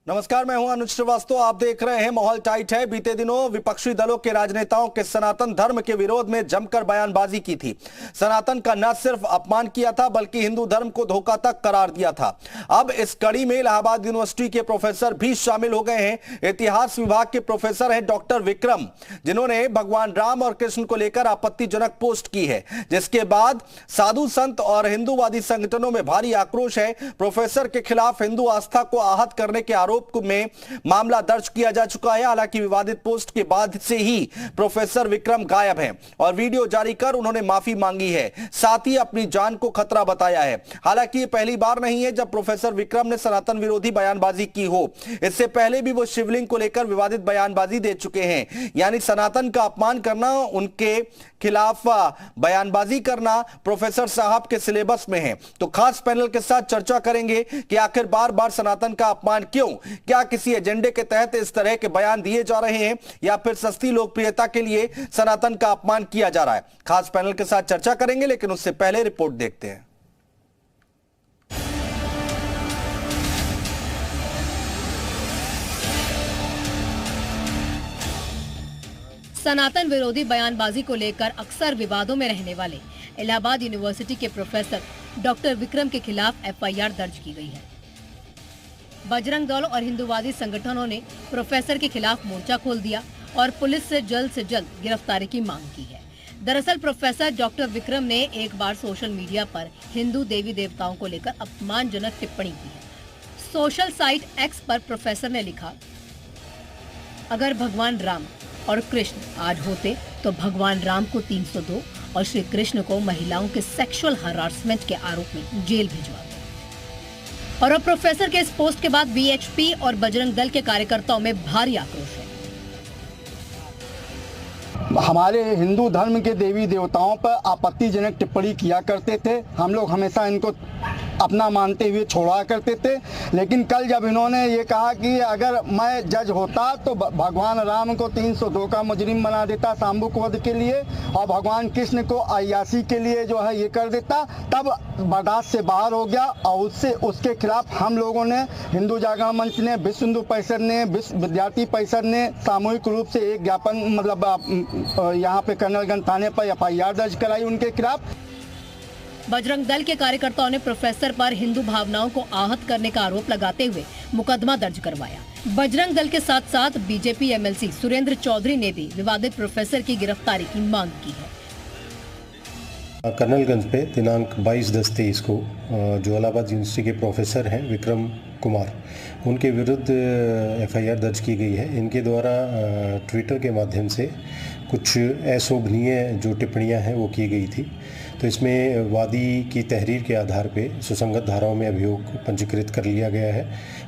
नमस्कार, मैं हूं अनुज श्रीवास्तव। आप देख रहे हैं माहौल टाइट है। बीते दिनों विपक्षी दलों के राजनेताओं के सनातन धर्म के विरोध में जमकर बयानबाजी की थी। सनातन का न सिर्फ अपमान किया था बल्कि हिंदू धर्म को धोखा तक करार दिया था। अब इस कड़ी में इलाहाबाद यूनिवर्सिटी के प्रोफेसर भी शामिल हो गए हैं। इतिहास विभाग के प्रोफेसर हैं डॉक्टर विक्रम, जिन्होंने भगवान राम और कृष्ण को लेकर आपत्तिजनक पोस्ट की है, जिसके बाद साधु संत और हिंदूवादी संगठनों में भारी आक्रोश है। प्रोफेसर के खिलाफ हिंदू आस्था को आहत करने के आरोप में मामला दर्ज किया जा चुका है। हालांकि विवादित पोस्ट के बाद से ही प्रोफेसर विक्रम गायब हैं और वीडियो जारी कर उन्होंने माफी मांगी है, साथ ही अपनी जान को खतरा बताया है। हालांकि ये पहली बार नहीं है जब प्रोफेसर विक्रम ने सनातन विरोधी बयानबाजी की हो। इससे पहले भी वो शिवलिंग को लेकर विवादित बयानबाजी दे चुके हैं। यानी सनातन का अपमान करना, उनके खिलाफ बयानबाजी करना प्रोफेसर साहब के सिलेबस में है। तो खास पैनल के साथ चर्चा करेंगे कि आखिर बार बार सनातन का अपमान क्यों, क्या किसी एजेंडे के तहत इस तरह के बयान दिए जा रहे हैं या फिर सस्ती लोकप्रियता के लिए सनातन का अपमान किया जा रहा है। खास पैनल के साथ चर्चा करेंगे, लेकिन उससे पहले रिपोर्ट देखते हैं। सनातन विरोधी बयानबाजी को लेकर अक्सर विवादों में रहने वाले इलाहाबाद यूनिवर्सिटी के प्रोफेसर डॉक्टर विक्रम के खिलाफ एफआईआर दर्ज की गई है। बजरंग दल और हिंदूवादी संगठनों ने प्रोफेसर के खिलाफ मोर्चा खोल दिया और पुलिस से जल्द गिरफ्तारी की मांग की है। दरअसल प्रोफेसर डॉक्टर विक्रम ने एक बार सोशल मीडिया पर हिंदू देवी देवताओं को लेकर अपमानजनक टिप्पणी की है। सोशल साइट एक्स पर प्रोफेसर ने लिखा, अगर भगवान राम और कृष्ण आज होते तो भगवान राम को 302 और श्री कृष्ण को महिलाओं के सेक्सुअल हरासमेंट के आरोप में जेल भिजवाते। और अब प्रोफेसर के इस पोस्ट के बाद बीएचपी और बजरंग दल के कार्यकर्ताओं में भारी आक्रोश है। हमारे हिंदू धर्म के देवी देवताओं पर आपत्तिजनक टिप्पणी किया करते थे। हम लोग हमेशा इनको अपना मानते हुए छोड़ा करते थे, लेकिन कल जब इन्होंने ये कहा कि अगर मैं जज होता तो भगवान राम को 302 का मुजरिम बना देता शाम्बुक वध के लिए और भगवान कृष्ण को अय्यासी के लिए जो है ये कर देता, तब बर्दाश्त से बाहर हो गया। और उसके खिलाफ हम लोगों ने, हिंदू जागरण मंच ने, विश्व हिंदू परिषद ने, विश्व विद्यार्थी परिषद ने सामूहिक रूप से एक ज्ञापन यहाँ पे कर्नलगंज थाने पर एफआईआर दर्ज कराई उनके खिलाफ। बजरंग दल के कार्यकर्ताओं ने प्रोफेसर पर हिंदू भावनाओं को आहत करने का आरोप लगाते हुए मुकदमा दर्ज करवाया। बजरंग दल के साथ साथ बीजेपी एमएलसी सुरेंद्र चौधरी ने भी विवादित प्रोफेसर की गिरफ्तारी की मांग की है। कर्नलगंज पे दिनांक 22/10/23 को जो इलाहाबाद यूनिवर्सिटी के प्रोफेसर हैं विक्रम कुमार, उनके विरुद्ध एफआईआर दर्ज की गई है। इनके द्वारा ट्विटर के माध्यम से कुछ अशोभनीय जो टिप्पणियां हैं वो की गई थी। तो इसमें वादी की तहरीर के आधार पे सुसंगत धाराओं में अभियोग पंजीकृत कर लिया गया है।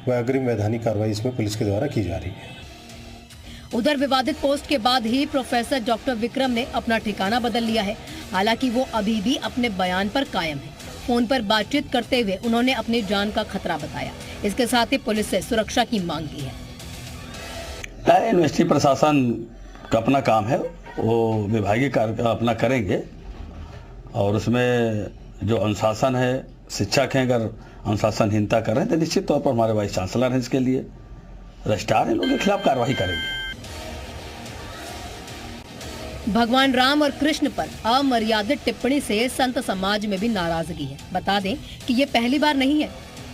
वह अग्रिम वैधानिक कार्रवाई इसमें पुलिस के द्वारा की जा रही है। उधर विवादित पोस्ट के बाद ही प्रोफेसर डॉक्टर विक्रम ने अपना ठिकाना बदल लिया है। हालांकि वो अभी भी अपने बयान पर कायम है। फोन पर बातचीत करते हुए उन्होंने अपनी जान का खतरा बताया। इसके साथ ही पुलिस से सुरक्षा की मांग की है। यूनिवर्सिटी प्रशासन का अपना काम है, वो विभागीय कार्य अपना करेंगे और उसमें जो अनुशासन है, शिक्षक हैं, अगर अनुशासनहीनता कर रहे हैं तो निश्चित तौर पर हमारे वाइस चांसलर हैं, इसके लिए रजिस्ट्रार इन लोगों के खिलाफ कार्रवाई करेंगे। भगवान राम और कृष्ण पर अमर्यादित टिप्पणी से संत समाज में भी नाराजगी है। बता दें कि ये पहली बार नहीं है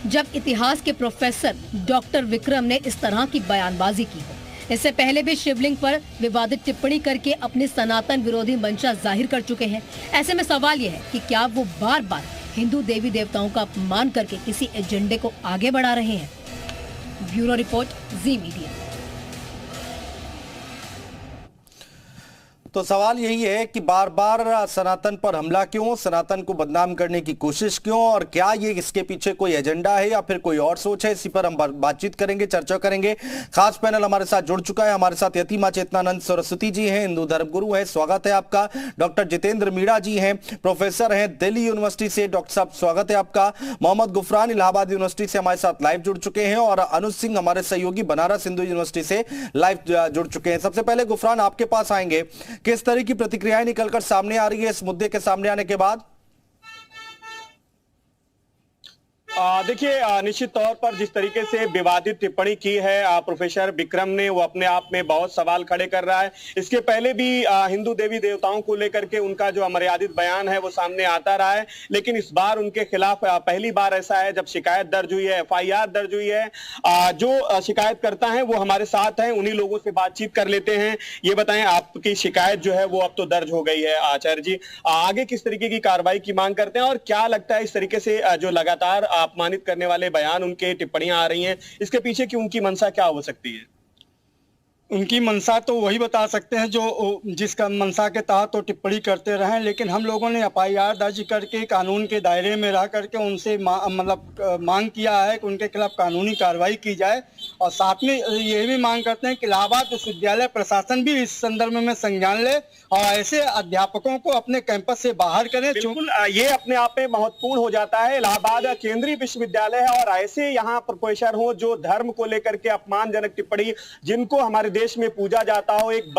जब इतिहास के प्रोफेसर डॉक्टर विक्रम ने इस तरह की बयानबाजी की हो। इससे पहले भी शिवलिंग पर विवादित टिप्पणी करके अपनी सनातन विरोधी मंशा जाहिर कर चुके हैं। ऐसे में सवाल यह है कि क्या वो बार बार हिंदू देवी देवताओं का अपमान करके किसी एजेंडे को आगे बढ़ा रहे हैं। ब्यूरो रिपोर्ट, जी मीडिया। तो सवाल यही है कि बार बार सनातन पर हमला क्यों, सनातन को बदनाम करने की कोशिश क्यों, और क्या ये इसके पीछे कोई एजेंडा है या फिर कोई और सोच है। इसी पर हम बातचीत करेंगे, चर्चा करेंगे। खास पैनल हमारे साथ जुड़ चुका है। हमारे साथ यतिमा चेतनानंद सरस्वती जी हैं, हिंदू धर्म गुरु है, स्वागत है आपका। डॉक्टर जितेंद्र मीणा जी हैं, प्रोफेसर हैं दिल्ली यूनिवर्सिटी से, डॉक्टर साहब स्वागत है आपका। मोहम्मद गुफरान इलाहाबाद यूनिवर्सिटी से हमारे साथ लाइव जुड़ चुके हैं और अनुज सिंह हमारे सहयोगी बनारस हिंदू यूनिवर्सिटी से लाइव जुड़ चुके हैं। सबसे पहले गुफरान आपके पास आएंगे, किस तरह की प्रतिक्रियाएं निकलकर सामने आ रही है इस मुद्दे के सामने आने के बाद? देखिए, निश्चित तौर पर जिस तरीके से विवादित टिप्पणी की है प्रोफेसर विक्रम ने, वो अपने आप में बहुत सवाल खड़े कर रहा है। इसके पहले भी हिंदू देवी देवताओं को लेकर के उनका जो अमर्यादित बयान है वो सामने आता रहा है, लेकिन इस बार उनके खिलाफ पहली बार ऐसा है जब शिकायत दर्ज हुई है, FIR दर्ज हुई है। जो शिकायत करता है वो हमारे साथ हैं, उन्हीं लोगों से बातचीत कर लेते हैं। ये बताएं, आपकी शिकायत जो है वो अब तो दर्ज हो गई है आचार्य जी, आगे किस तरीके की कार्रवाई की मांग करते हैं और क्या लगता है इस तरीके से जो लगातार अपमानित करने वाले बयान, उनके टिप्पणियां आ रही हैं, इसके पीछे की उनकी मंशा क्या हो सकती है? उनकी मंशा तो वही बता सकते हैं जो जिसका मंशा के तहत तो टिप्पणी करते रहे, लेकिन हम लोगों ने FIR दर्ज करके कानून के दायरे में रह करके उनसे मतलब मांग किया है कि उनके खिलाफ कानूनी कार्रवाई की जाए, और साथ में ये भी मांग करते हैं कि इलाहाबाद विश्वविद्यालय प्रशासन भी इस संदर्भ में संज्ञान ले और ऐसे अध्यापकों को अपने कैंपस से बाहर करें। बिल्कुल, ये अपने आप में महत्वपूर्ण हो जाता है। इलाहाबाद केंद्रीय विश्वविद्यालय है और ऐसे यहाँ प्रोफेसर हो जो धर्म को लेकर के अपमानजनक टिप्पणी, जिनको हमारे देश में पूजा जाता हो, एक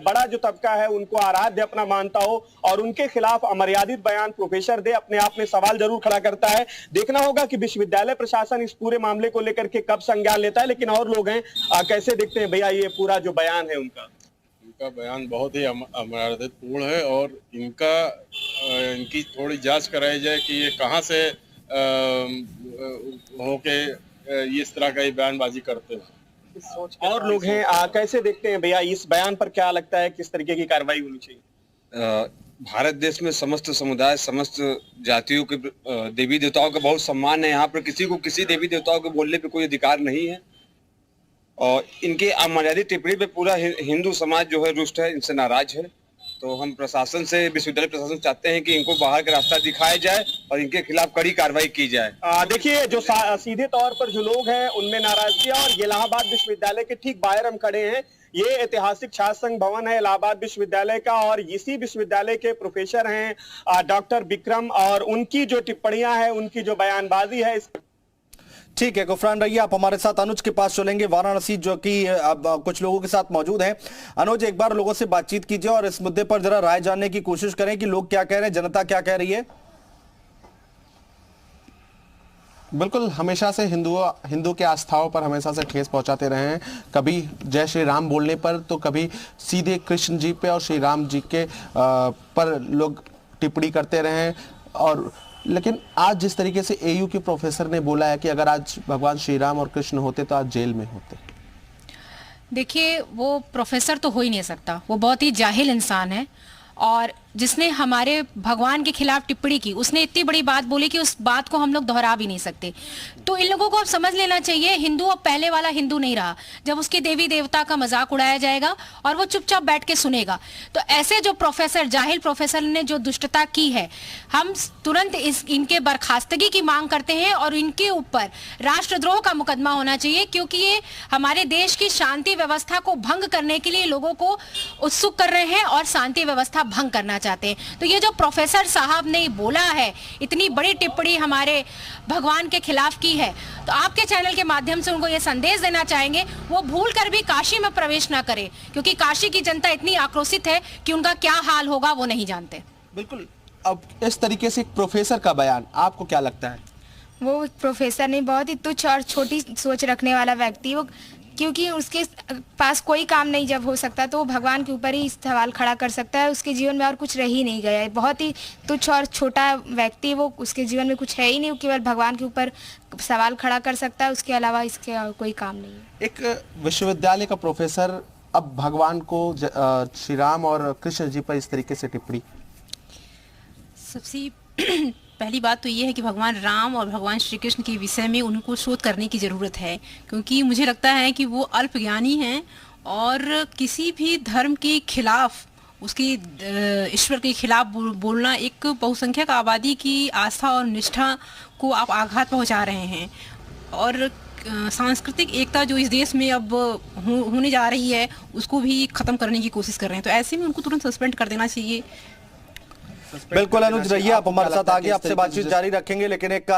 बड़ा जो तबका है उनको आराध्य अपना मानता हो, और उनके खिलाफ अमर्यादित बयान प्रोफेसर दे, अपने आप में सवाल जरूर खड़ा करता है। देखना होगा कि विश्वविद्यालय प्रशासन इस पूरे मामले को लेकर के कब संज्ञान लेता है, लेकिन और लोग हैं, कैसे देखते हैं भैया ये पूरा जो बयान है उनका? इनका बयान बहुत ही अमर्यादित पूर्ण है और इनकी थोड़ी जांच कराई जाए कि ये कहां से होके इस तरह का बयानबाजी करते हैं। और लोग हैं, कैसे देखते हैं भैया इस बयान पर? क्या लगता है किस तरीके की कार्रवाई होनी चाहिए? भारत देश में समस्त समुदाय, समस्त जातियों के देवी देवताओं का बहुत सम्मान है। यहाँ पर किसी को किसी देवी देवताओं के बोलने पे कोई अधिकार नहीं है, और इनके अमर्यादित टिप्पणी पे पूरा हिंदू समाज जो है रुष्ट है, इनसे नाराज है। तो हम प्रशासन से, विश्वविद्यालय प्रशासन चाहते हैं कि इनको बाहर का रास्ता दिखाया जाए और इनके खिलाफ कड़ी कार्रवाई की जाए। देखिए, जो सीधे तौर पर जो लोग हैं उनमें नाराजगी, और ये इलाहाबाद विश्वविद्यालय के ठीक बाहर हम खड़े हैं। ये ऐतिहासिक छात्र संघ भवन है इलाहाबाद विश्वविद्यालय का, और इसी विश्वविद्यालय के प्रोफेसर हैं डॉक्टर विक्रम, और उनकी जो टिप्पणियां हैं, उनकी जो बयानबाजी है। ठीक है गुफरान रहिए, आप हमारे साथ अनुज के पास चलेंगे वाराणसी, जो कि अब कुछ लोगों के साथ मौजूद हैं। अनुज, एक बार लोगों से बातचीत कीजिए और इस मुद्दे पर जरा राय जानने की कोशिश करें कि लोग क्या कह रहे हैं, जनता क्या कह रही है। बिल्कुल, हमेशा से हिंदू के आस्थाओं पर हमेशा से ठेस पहुंचाते रहे हैं। कभी जय श्री राम बोलने पर तो कभी सीधे कृष्ण जी पे और श्री राम जी के पर लोग टिप्पणी करते रहे हैं। और लेकिन आज जिस तरीके से AU के प्रोफेसर ने बोला है कि अगर आज भगवान श्री राम और कृष्ण होते तो आज जेल में होते। देखिए, वो प्रोफेसर तो हो ही नहीं सकता, वो बहुत ही जाहिल इंसान है, और जिसने हमारे भगवान के खिलाफ टिप्पणी की, उसने इतनी बड़ी बात बोली कि उस बात को हम लोग दोहरा भी नहीं सकते। तो इन लोगों को अब समझ लेना चाहिए, हिंदू अब पहले वाला हिंदू नहीं रहा, जब उसके देवी देवता का मजाक उड़ाया जाएगा और वो चुपचाप बैठ के सुनेगा। तो ऐसे जो प्रोफेसर, जाहिल प्रोफेसर ने जो दुष्टता की है, हम तुरंत इनके बर्खास्तगी की मांग करते हैं और इनके ऊपर राष्ट्रद्रोह का मुकदमा होना चाहिए, क्योंकि ये हमारे देश की शांति व्यवस्था को भंग करने के लिए लोगों को उत्सुक कर रहे हैं और शांति व्यवस्था भंग करना चाहते हैं। तो ये जो प्रोफेसर साहब ने बोला है, इतनी बड़ी टिप्पणी हमारे भगवान के खिलाफ की है, तो आपके चैनल के माध्यम से उनको ये संदेश देना चाहेंगे, वो भूल कर भी काशी में प्रवेश ना करें, क्योंकि काशी की जनता इतनी आक्रोशित है कि उनका क्या हाल होगा वो नहीं जानते। बिल्कुल, अब इस तरीके से एक प्रोफेसर का बयान आपको क्या लगता है? वो प्रोफेसर नहीं, बहुत ही तुच्छ और छोटी सोच रखने वाला व्यक्ति वो, क्योंकि उसके पास कोई काम नहीं जब हो सकता तो वो भगवान के ऊपर ही सवाल खड़ा कर सकता है। उसके जीवन में और कुछ रह ही नहीं गया है, बहुत ही तुच्छ और छोटा व्यक्ति वो, उसके जीवन में कुछ है ही नहीं, केवल भगवान के ऊपर सवाल खड़ा कर सकता है, उसके अलावा इसके कोई काम नहीं है। एक विश्वविद्यालय का प्रोफेसर अब भगवान को, श्री राम और कृष्ण जी पर इस तरीके से टिप्पणी। सबसे पहली बात तो ये है कि भगवान राम और भगवान श्री कृष्ण के विषय में उनको शोध करने की ज़रूरत है, क्योंकि मुझे लगता है कि वो अल्पज्ञानी हैं और किसी भी धर्म के खिलाफ, उसके ईश्वर के खिलाफ बोलना एक बहुसंख्यक आबादी की आस्था और निष्ठा को आप आघात पहुंचा रहे हैं। और सांस्कृतिक एकता जो इस देश में अब होने जा रही है, उसको भी ख़त्म करने की कोशिश कर रहे हैं। तो ऐसे में उनको तुरंत सस्पेंड कर देना चाहिए। बिल्कुल अनुज रहिए, आप हमारे साथ आगे आपसे बातचीत जारी रखेंगे, लेकिन एक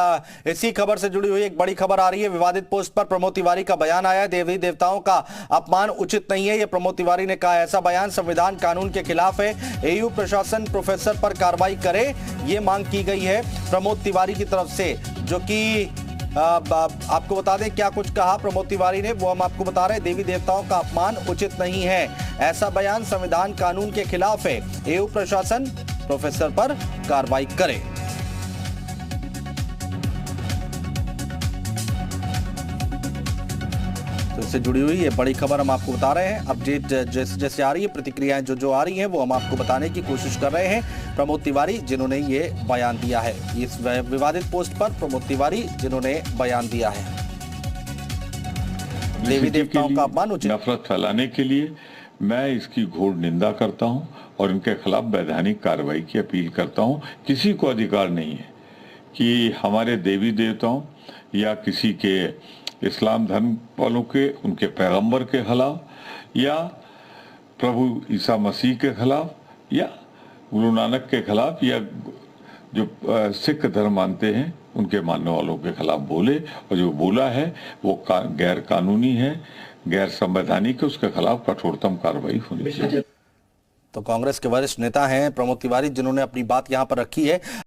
इसी खबर से जुड़ी हुई एक बड़ी खबर आ रही है। विवादित पोस्ट पर प्रमोद तिवारी का बयान आया, देवी देवताओं का अपमान उचित नहीं है, ये प्रमोद तिवारी ने कहा। ऐसा बयान संविधान कानून के खिलाफ है। एयू प्रशासन प्रोफेसर पर कार्रवाई करे, ये मांग की गई है प्रमोद तिवारी की तरफ से, जो कि आपको बता दें क्या कुछ कहा प्रमोद तिवारी ने, वो हम आपको बता रहे हैं। देवी देवताओं का अपमान उचित नहीं है, ऐसा बयान संविधान कानून के खिलाफ है। एयू प्रशासन प्रोफेसर पर कार्रवाई करे। तो इससे जुड़ी हुई ये बड़ी खबर हम आपको बता रहे हैं। अपडेट जैसे जैसे आ रही है, प्रतिक्रियाएं जो आ रही हैं, वो हम आपको बताने की कोशिश कर रहे हैं। प्रमोद तिवारी जिन्होंने ये बयान दिया है, इस विवादित पोस्ट पर प्रमोद तिवारी जिन्होंने बयान दिया है, देवी देवताओं का अपमान उचित, नफरत फैलाने के लिए मैं इसकी घोर निंदा करता हूं और इनके खिलाफ वैधानिक कार्रवाई की अपील करता हूं। किसी को अधिकार नहीं है कि हमारे देवी देवताओं या किसी के इस्लाम धर्म वालों के, उनके पैगंबर के खिलाफ या प्रभु ईसा मसीह के खिलाफ या गुरु नानक के खिलाफ या जो सिख धर्म मानते हैं उनके मानने वालों के खिलाफ बोले, और जो बोला है वो गैर कानूनी है, गैर संवैधानिक है, उसके खिलाफ कठोरतम कार्रवाई होनी चाहिए। तो कांग्रेस के वरिष्ठ नेता हैं प्रमोद तिवारी, जिन्होंने अपनी बात यहां पर रखी है।